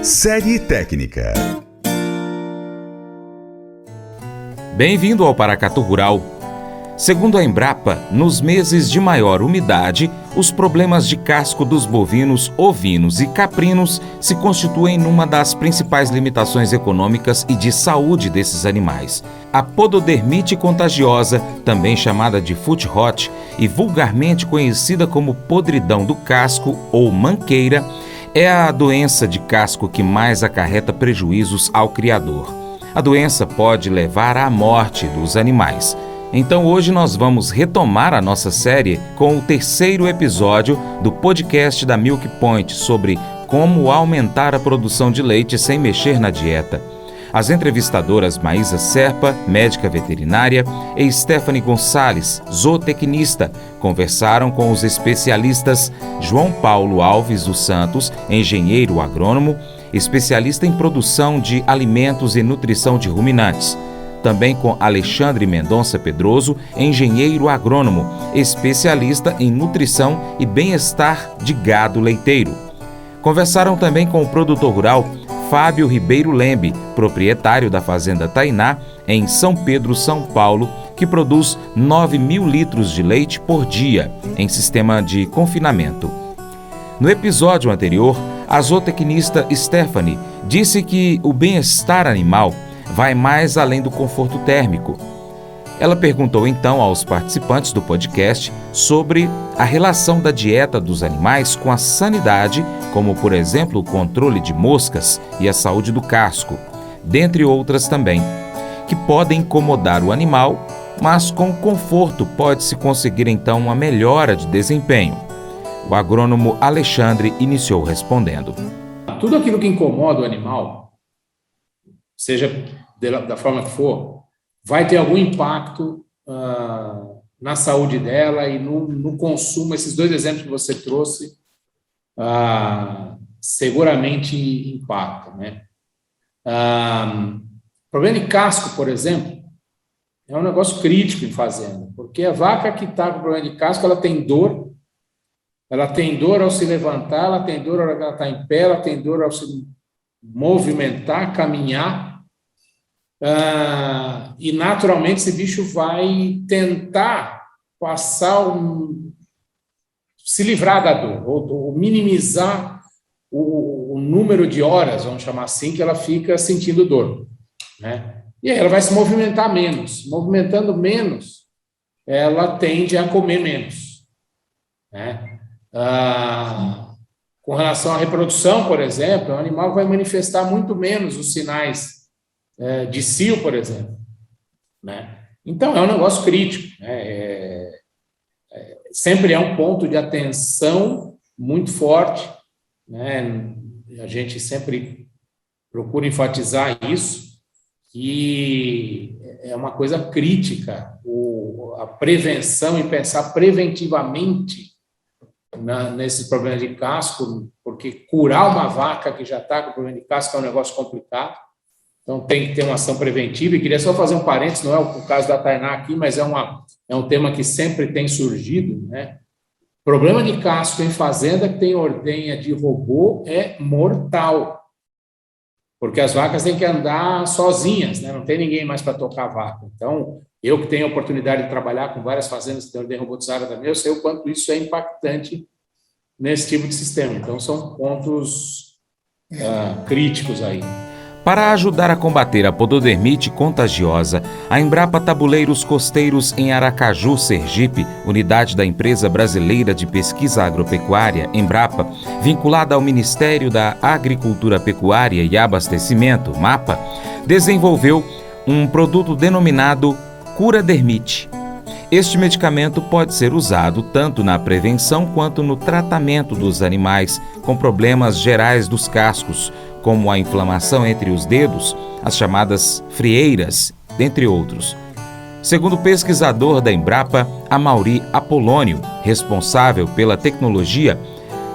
Série técnica. Bem-vindo ao Paracatu Rural. Segundo a Embrapa, nos meses de maior umidade, os problemas de casco dos bovinos, ovinos e caprinos se constituem numa das principais limitações econômicas e de saúde desses animais. A pododermite contagiosa, também chamada de foot rot e vulgarmente conhecida como podridão do casco ou manqueira, é a doença de casco que mais acarreta prejuízos ao criador. A doença pode levar à morte dos animais. Então hoje nós vamos retomar a nossa série com o terceiro episódio do podcast da Milk Point sobre como aumentar a produção de leite sem mexer na dieta. As entrevistadoras Maísa Serpa, médica veterinária, e Stephanie Gonçalves, zootecnista, conversaram com os especialistas João Paulo Alves dos Santos, engenheiro agrônomo, especialista em produção de alimentos e nutrição de ruminantes. Também com Alexandre Mendonça Pedroso, engenheiro agrônomo, especialista em nutrição e bem-estar de gado leiteiro. Conversaram também com o produtor rural Fábio Ribeiro Lembe, proprietário da Fazenda Tainá, em São Pedro, São Paulo, que produz 9.000 litros de leite por dia, em sistema de confinamento. No episódio anterior, a zootecnista Stephanie disse que o bem-estar animal vai mais além do conforto térmico. Ela perguntou então aos participantes do podcast sobre a relação da dieta dos animais com a sanidade, como por exemplo o controle de moscas e a saúde do casco, dentre outras também, que podem incomodar o animal, mas com conforto pode-se conseguir então uma melhora de desempenho. O agrônomo Alexandre iniciou respondendo. Tudo aquilo que incomoda o animal, seja da forma que for, vai ter algum impacto na saúde dela e no consumo. Esses dois exemplos que você trouxe seguramente impactam, né? Problema de casco, por exemplo, é um negócio crítico em fazenda, porque a vaca que está com problema de casco, ela tem dor ao se levantar, ela tem dor ao ela está em pé, ela tem dor ao se movimentar, caminhar. E naturalmente esse bicho vai tentar se livrar da dor, ou minimizar o número de horas, vamos chamar assim, que ela fica sentindo dor, né? E aí ela vai se movimentar menos. Movimentando menos, ela tende a comer menos, né? Com relação à reprodução, por exemplo, o animal vai manifestar muito menos os sinais de cio, por exemplo, né? Então, é um negócio crítico, né? Sempre é um ponto de atenção muito forte, né? A gente sempre procura enfatizar isso, e é uma coisa crítica a prevenção e pensar preventivamente nesses problemas de casco, porque curar uma vaca que já está com problema de casco é um negócio complicado. Então, tem que ter uma ação preventiva. E queria só fazer um parênteses, não é o caso da Tainá aqui, mas é um tema que sempre tem surgido, né? Problema de casco em fazenda que tem ordenha de robô é mortal, porque as vacas têm que andar sozinhas, né? Não tem ninguém mais para tocar a vaca. Então, eu que tenho a oportunidade de trabalhar com várias fazendas que têm ordenha robotizada também, eu sei o quanto isso é impactante nesse tipo de sistema. Então, são pontos críticos aí. Para ajudar a combater a pododermite contagiosa, a Embrapa Tabuleiros Costeiros em Aracaju, Sergipe, unidade da Empresa Brasileira de Pesquisa Agropecuária, Embrapa, vinculada ao Ministério da Agricultura, Pecuária e Abastecimento, MAPA, desenvolveu um produto denominado Curadermite. Este medicamento pode ser usado tanto na prevenção quanto no tratamento dos animais com problemas gerais dos cascos, como a inflamação entre os dedos, as chamadas frieiras, dentre outros. Segundo o pesquisador da Embrapa, Amaury Apolônio, responsável pela tecnologia,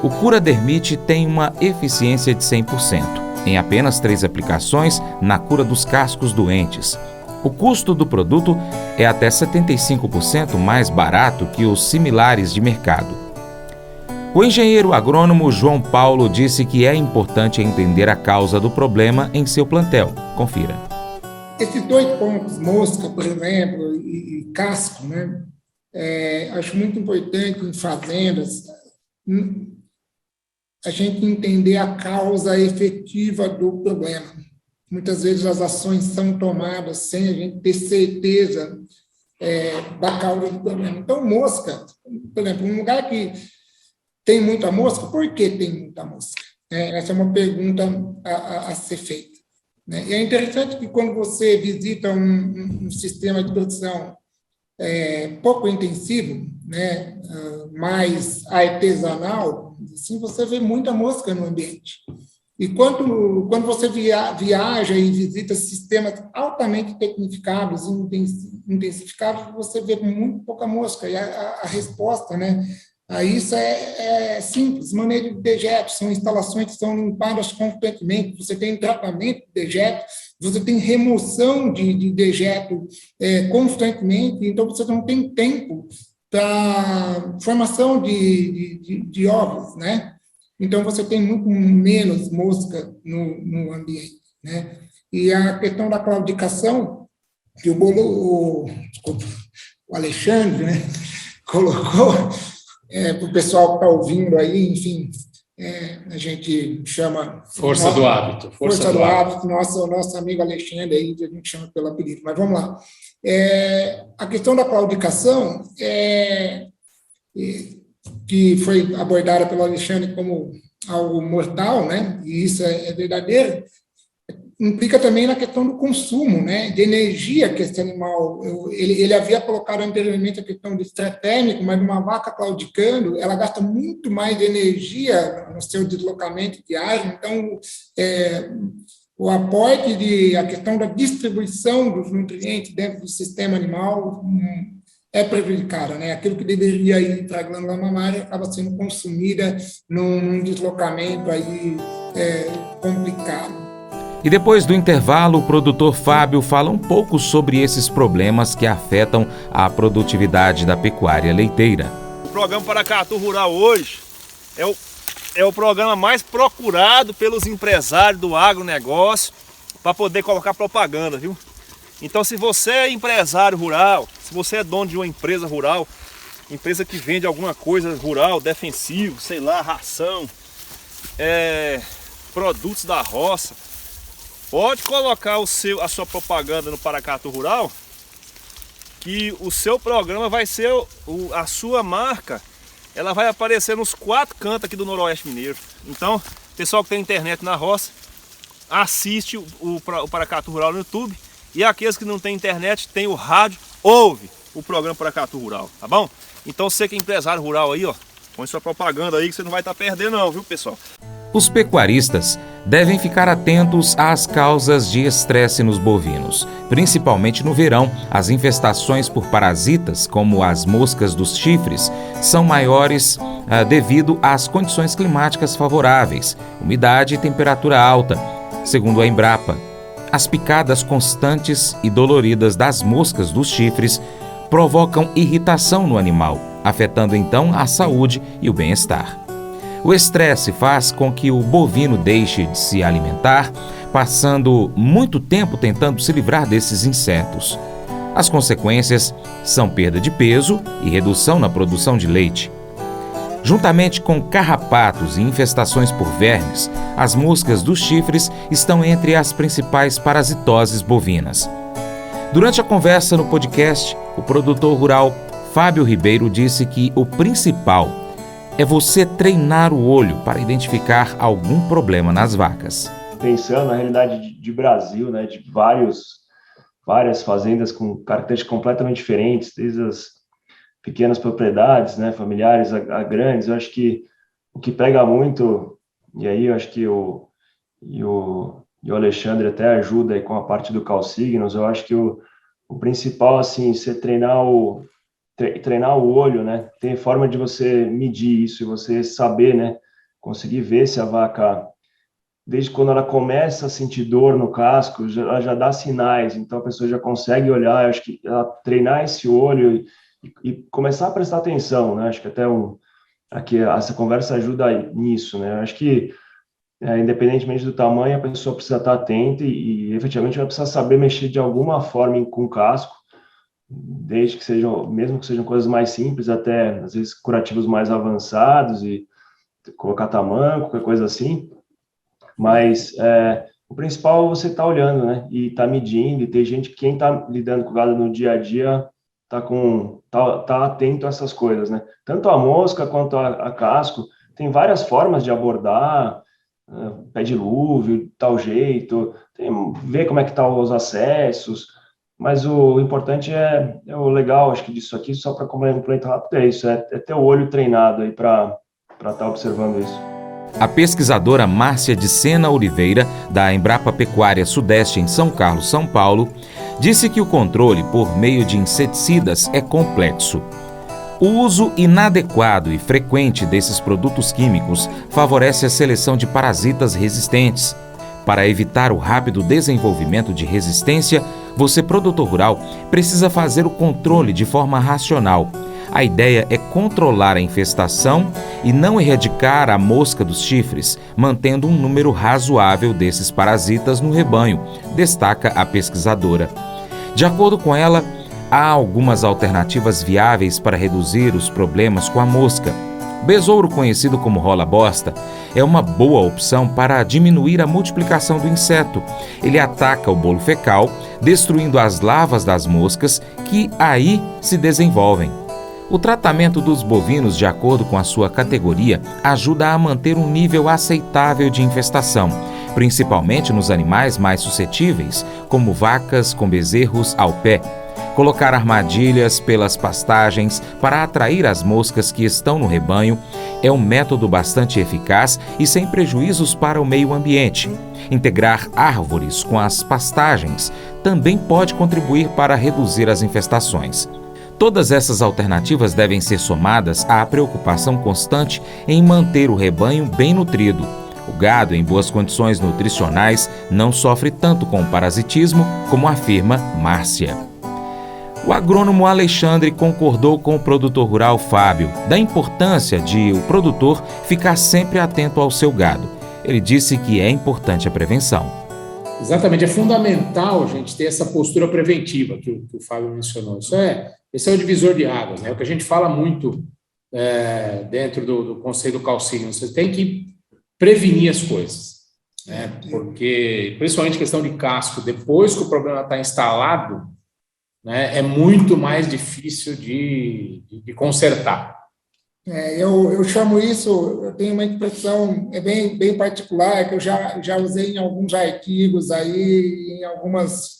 o Curadermite tem uma eficiência de 100%, em apenas 3 aplicações na cura dos cascos doentes. O custo do produto é até 75% mais barato que os similares de mercado. O engenheiro agrônomo João Paulo disse que é importante entender a causa do problema em seu plantel. Confira. Esses dois pontos, mosca, por exemplo, e casco, né? Acho muito importante em fazendas a gente entender a causa efetiva do problema. Muitas vezes as ações são tomadas sem a gente ter certeza da causa do problema. Então, mosca, por exemplo, um lugar que tem muita mosca, por que tem muita mosca? Essa é uma pergunta a ser feita. Né? E é interessante que quando você visita um sistema de produção pouco intensivo, né, mais artesanal, assim, você vê muita mosca no ambiente. E quando você viaja e visita sistemas altamente tecnificados, intensificados, você vê muito pouca mosca. E a resposta, né, a isso é simples: manejo de dejetos, são instalações que são limpadas constantemente, você tem tratamento de dejetos, você tem remoção de dejeto constantemente, então você não tem tempo para formação de ovos, né? Então você tem muito menos mosca no ambiente, né? E a questão da claudicação, que o Alexandre, né, colocou, para o pessoal que está ouvindo aí, enfim, a gente chama... Força do hábito. Força do hábito, nosso amigo Alexandre, aí, a gente chama pelo apelido. Mas vamos lá. A questão da claudicação, que foi abordada pelo Alexandre como algo mortal, né? E isso é verdadeiro, implica também na questão do consumo, né, de energia que esse animal... Ele havia colocado anteriormente a questão do estresse térmico, mas uma vaca claudicando, ela gasta muito mais energia no seu deslocamento diário. Então, o aporte a questão da distribuição dos nutrientes dentro do sistema animal é prejudicada, né? Aquilo que deveria ir para a glândula mamária acaba sendo consumida num deslocamento aí complicado. E depois do intervalo, o produtor Fábio fala um pouco sobre esses problemas que afetam a produtividade da pecuária leiteira. O programa Paracatu Rural hoje é o programa mais procurado pelos empresários do agronegócio para poder colocar propaganda, viu? Então, se você é empresário rural, se você é dono de uma empresa rural, empresa que vende alguma coisa rural, defensivo, sei lá, ração, produtos da roça, pode colocar a sua propaganda no Paracatu Rural, que o seu programa vai ser, a sua marca, ela vai aparecer nos 4 cantos aqui do Noroeste Mineiro. Então, pessoal que tem internet na roça, assiste o Paracatu Rural no YouTube, e aqueles que não têm internet, tem o rádio, ouve o programa Paracatu Rural, tá bom? Então, você que é empresário rural aí, ó, põe sua propaganda aí que você não vai estar perdendo não, viu, pessoal? Os pecuaristas devem ficar atentos às causas de estresse nos bovinos. Principalmente no verão, as infestações por parasitas, como as moscas dos chifres, são maiores devido às condições climáticas favoráveis, umidade e temperatura alta. Segundo a Embrapa, as picadas constantes e doloridas das moscas dos chifres provocam irritação no animal, afetando então a saúde e o bem-estar. O estresse faz com que o bovino deixe de se alimentar, passando muito tempo tentando se livrar desses insetos. As consequências são perda de peso e redução na produção de leite. Juntamente com carrapatos e infestações por vermes, as moscas dos chifres estão entre as principais parasitoses bovinas. Durante a conversa no podcast, o produtor rural Fábio Ribeiro disse que o principal é você treinar o olho para identificar algum problema nas vacas. Pensando na realidade de Brasil, né, de várias fazendas com características completamente diferentes, desde as pequenas propriedades, né, familiares a grandes, eu acho que o que pega muito, e aí eu acho que o Alexandre até ajuda aí com a parte do Calsignos, eu acho que o principal, assim, você treinar o olho, né, tem forma de você medir isso e você saber, né, conseguir ver se a vaca, desde quando ela começa a sentir dor no casco, ela já dá sinais, então a pessoa já consegue olhar, eu acho que ela treinar esse olho e começar a prestar atenção, né? Acho que até aqui essa conversa ajuda nisso, né? Eu acho que, independentemente do tamanho, a pessoa precisa estar atenta e efetivamente vai precisar saber mexer de alguma forma com o casco, desde que mesmo que sejam coisas mais simples, até às vezes curativos mais avançados e colocar tamanco, qualquer coisa assim. Mas o principal é você estar olhando, né? E estar medindo, e ter gente, quem está lidando com o gado no dia a dia, tá atento a essas coisas, né? Tanto a mosca quanto a casco, tem várias formas de abordar, pé dilúvio, tal jeito, ver como é que tá os acessos, mas o importante é o legal, acho que disso aqui, só para complementar rápido, é isso, é ter o olho treinado aí para estar observando isso. A pesquisadora Márcia de Sena Oliveira, da Embrapa Pecuária Sudeste em São Carlos, São Paulo, disse que o controle por meio de inseticidas é complexo. O uso inadequado e frequente desses produtos químicos favorece a seleção de parasitas resistentes. Para evitar o rápido desenvolvimento de resistência, você, produtor rural, precisa fazer o controle de forma racional. A ideia é controlar a infestação e não erradicar a mosca dos chifres, mantendo um número razoável desses parasitas no rebanho, destaca a pesquisadora. De acordo com ela, há algumas alternativas viáveis para reduzir os problemas com a mosca. O besouro, conhecido como rola-bosta, é uma boa opção para diminuir a multiplicação do inseto. Ele ataca o bolo fecal, destruindo as larvas das moscas que aí se desenvolvem. O tratamento dos bovinos, de acordo com a sua categoria, ajuda a manter um nível aceitável de infestação, principalmente nos animais mais suscetíveis, como vacas com bezerros ao pé. Colocar armadilhas pelas pastagens para atrair as moscas que estão no rebanho é um método bastante eficaz e sem prejuízos para o meio ambiente. Integrar árvores com as pastagens também pode contribuir para reduzir as infestações. Todas essas alternativas devem ser somadas à preocupação constante em manter o rebanho bem nutrido. O gado em boas condições nutricionais não sofre tanto com o parasitismo, como afirma Márcia. O agrônomo Alexandre concordou com o produtor rural Fábio da importância de o produtor ficar sempre atento ao seu gado. Ele disse que é importante a prevenção. Exatamente, é fundamental a gente ter essa postura preventiva que o Fábio mencionou. Esse é o divisor de águas, né? O que a gente fala muito dentro do Conselho do Calcínio. Você tem que prevenir as coisas, né? Porque, principalmente questão de casco, depois que o problema está instalado, né, é muito mais difícil de consertar. Eu chamo isso, eu tenho uma expressão bem particular, que eu já usei em alguns artigos aí, em algumas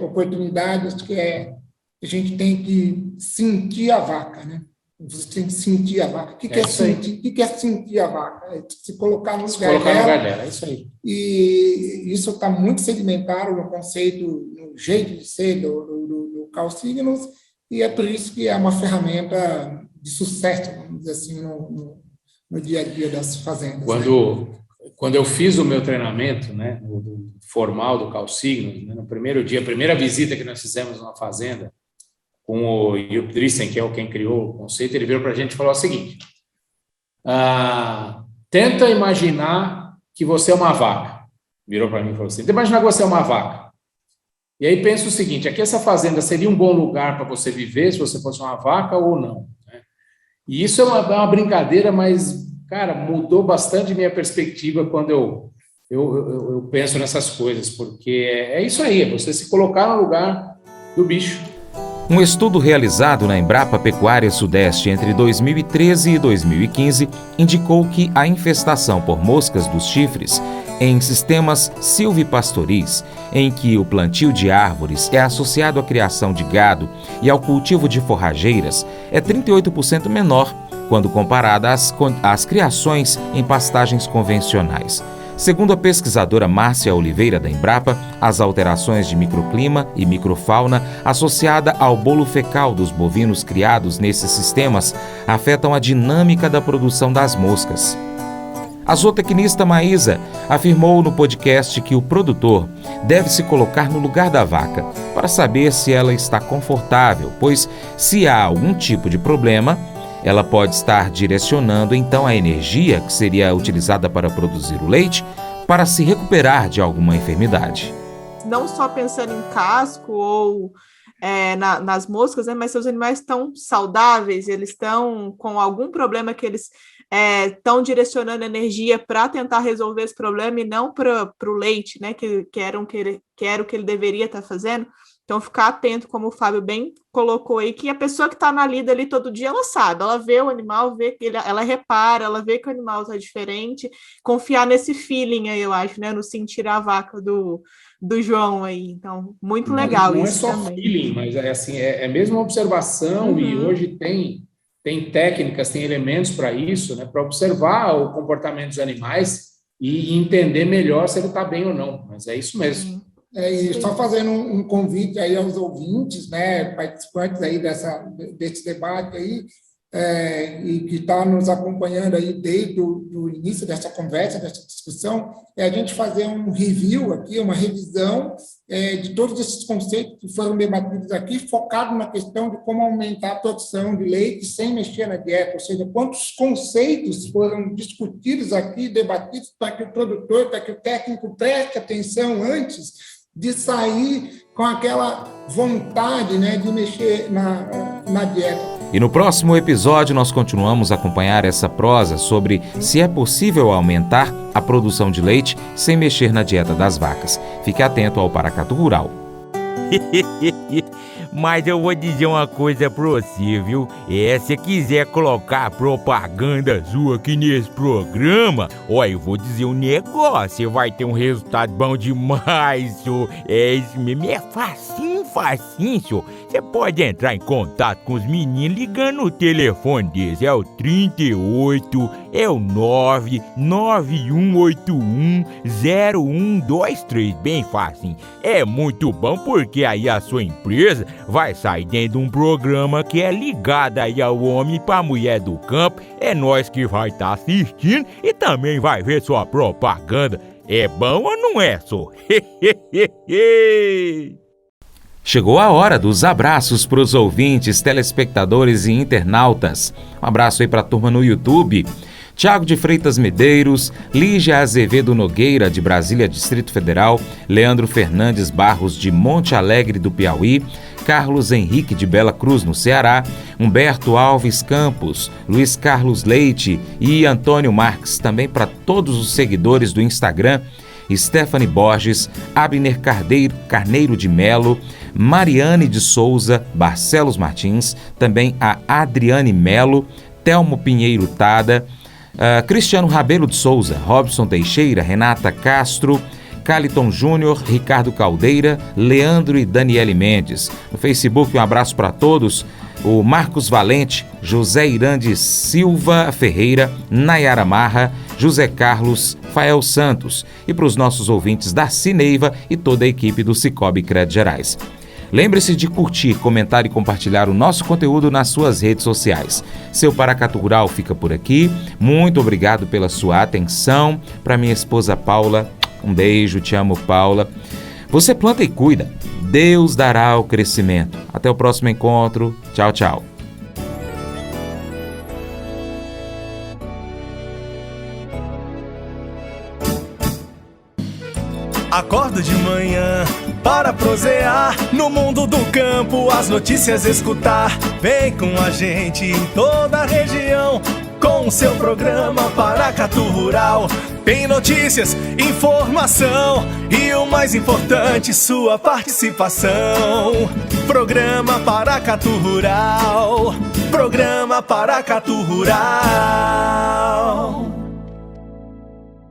oportunidades, que a gente tem que sentir a vaca, né? Você tem que sentir a vaca. O que é sentir? O que é sentir a vaca? É se colocar no lugar dela. É isso aí. E isso está muito sedimentado no conceito, no jeito de ser do Calcígnos, e é por isso que é uma ferramenta de sucesso, vamos dizer assim, no dia a dia das fazendas. Quando eu fiz o meu treinamento, né, formal do Calcígnos, né, no primeiro dia, a primeira visita que nós fizemos numa fazenda, com o Jupp Drissen, que é quem criou o conceito, ele virou para a gente e falou o seguinte: tenta imaginar que você é uma vaca. Virou para mim e falou assim: tenta imaginar que você é uma vaca. E aí pensa o seguinte: aqui essa fazenda seria um bom lugar para você viver se você fosse uma vaca ou não, né? E isso é uma brincadeira, mas, cara, mudou bastante minha perspectiva quando eu penso nessas coisas, porque é isso aí, é você se colocar no lugar do bicho. Um estudo realizado na Embrapa Pecuária Sudeste entre 2013 e 2015 indicou que a infestação por moscas dos chifres em sistemas silvipastoris, em que o plantio de árvores é associado à criação de gado e ao cultivo de forrageiras, é 38% menor quando comparada às criações em pastagens convencionais. Segundo a pesquisadora Márcia Oliveira da Embrapa, as alterações de microclima e microfauna associada ao bolo fecal dos bovinos criados nesses sistemas afetam a dinâmica da produção das moscas. A zootecnista Maísa afirmou no podcast que o produtor deve se colocar no lugar da vaca para saber se ela está confortável, pois se há algum tipo de problema, ela pode estar direcionando então a energia que seria utilizada para produzir o leite para se recuperar de alguma enfermidade. Não só pensando em casco ou nas moscas, né, mas se os animais estão saudáveis, eles estão com algum problema que eles estão direcionando energia para tentar resolver esse problema e não para o leite, né, que era o que ele deveria estar fazendo. Então, ficar atento, como o Fábio bem colocou aí, que a pessoa que está na lida ali todo dia, ela sabe, ela vê o animal, ela repara, ela vê que o animal está diferente, confiar nesse feeling aí, eu acho, né, no sentir a vaca do João aí. Então, muito legal isso também. Não é só feeling, mas é mesmo observação, e hoje tem técnicas, tem elementos para isso, né, para observar o comportamento dos animais e entender melhor se ele está bem ou não, mas é isso mesmo. E só fazendo um convite aí aos ouvintes, né, participantes aí desse debate aí, e que está nos acompanhando aí desde o início dessa conversa, dessa discussão, a gente fazer um review aqui, uma revisão de todos esses conceitos que foram debatidos aqui, focado na questão de como aumentar a produção de leite sem mexer na dieta, ou seja, quantos conceitos foram discutidos aqui, debatidos, para que o produtor, para que o técnico preste atenção antes de sair com aquela vontade, né, de mexer na dieta. E no próximo episódio nós continuamos a acompanhar essa prosa sobre se é possível aumentar a produção de leite sem mexer na dieta das vacas. Fique atento ao Paracatu Rural. Mas eu vou dizer uma coisa pra você, viu? Se quiser colocar propaganda sua aqui nesse programa, eu vou dizer um negócio, você vai ter um resultado bom demais, senhor. Isso mesmo, é facinho, senhor. Você pode entrar em contato com os meninos ligando no telefone deles, é o 38, é o 991810123, bem facinho. É muito bom porque aí a sua empresa vai sair dentro de um programa que é ligado aí ao homem para a mulher do campo. É nós que vai estar assistindo e também vai ver sua propaganda. É bom ou não é, só? Chegou a hora dos abraços para os ouvintes, telespectadores e internautas. Um abraço aí para a turma no YouTube. Tiago de Freitas Medeiros, Lígia Azevedo Nogueira, de Brasília, Distrito Federal, Leandro Fernandes Barros, de Monte Alegre, do Piauí, Carlos Henrique, de Bela Cruz, no Ceará, Humberto Alves Campos, Luiz Carlos Leite e Antônio Marques, também para todos os seguidores do Instagram, Stephanie Borges, Abner Carneiro de Melo, Mariane de Souza, Barcelos Martins, também a Adriane Melo, Telmo Pinheiro Tada, Cristiano Rabelo de Souza, Robson Teixeira, Renata Castro, Caliton Júnior, Ricardo Caldeira, Leandro e Daniele Mendes. No Facebook, um abraço para todos. O Marcos Valente, José Irande Silva Ferreira, Nayara Marra, José Carlos, Fael Santos. E para os nossos ouvintes da Cineiva e toda a equipe do Cicobi Crédito Gerais. Lembre-se de curtir, comentar e compartilhar o nosso conteúdo nas suas redes sociais. Seu Paracatu Rural fica por aqui. Muito obrigado pela sua atenção. Para minha esposa Paula, um beijo, te amo, Paula. Você planta e cuida. Deus dará o crescimento. Até o próximo encontro. Tchau, tchau. Acordo de manhã para prosear no mundo do campo, as notícias escutar. Vem com a gente em toda a região com o seu programa Paracatu Rural. Tem notícias, informação e o mais importante, sua participação. Programa Paracatu Rural. Programa Paracatu Rural.